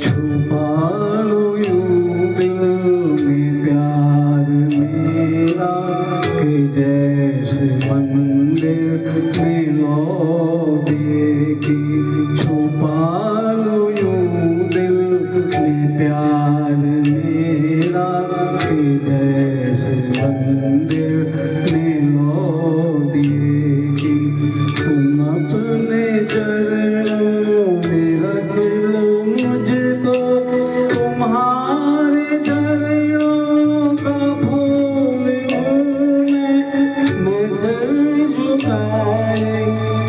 छुपा लो यूं दिल में प्यार मेरा कि जैसे मंदिर में लो देखी। छुपा लो यूं दिल में प्यार मेरा कि जैसे मंदिर में लो देखी। तुम अपने चरणों में रख लो मुझको, तुम्हारे चरणों का फूल हूँ मैं सर झुकाए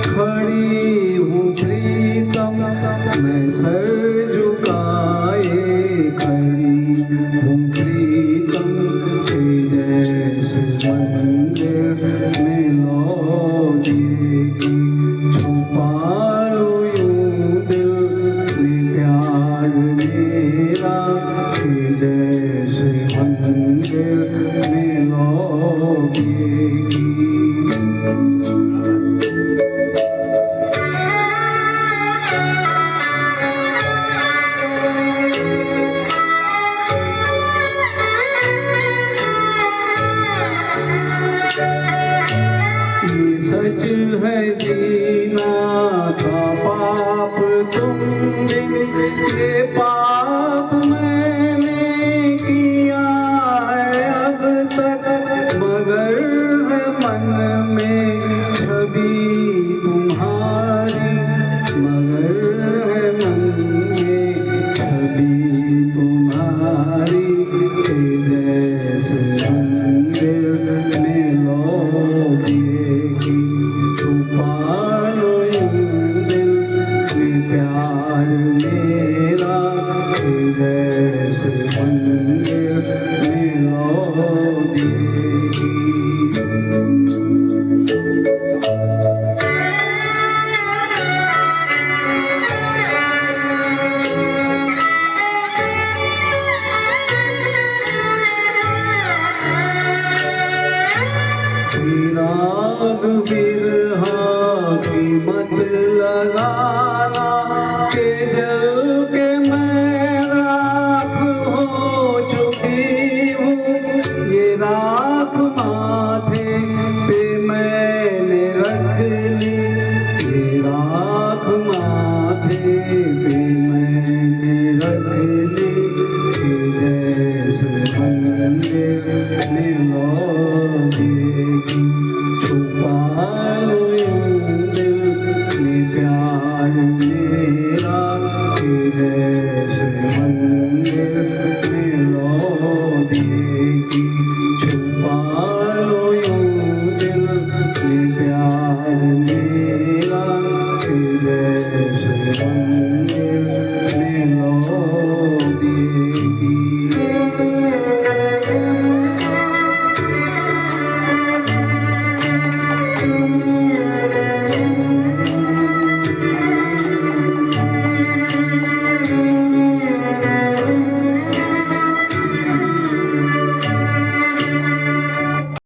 खड़ी हूँ प्रीतम, मैं सर झुकाए खड़ी हूँ प्रीतम के जैसे मंदिर में लो देखी। छुपा लो यूं दिल में प्यार मेरा कि जैसे मंदिर में लो देखी। सच है जीना था पाप तुम बिन, ये पाप मैंने किया है अब तक, मगर है मन में छवि तुम्हारी, मगर है मन में छवि तुम्हारी के जैसे मंदिर में लो देखी। छुपा लो यूं दिल में प्यार मेरा कि जैसे मंदिर में लो देखी। चिराग बिरहा की मत लगाना के जल के मैं राख हो चुकी हूँ। ये राख माथे पे मैंने रख ली, ये राख माथे पे मैंने रख ली कि जैसे मंदिर में लो देखी। छुपा लो यूं दिल में प्यार मेरा कि जैसे मंदिर में लो देखी। छुपा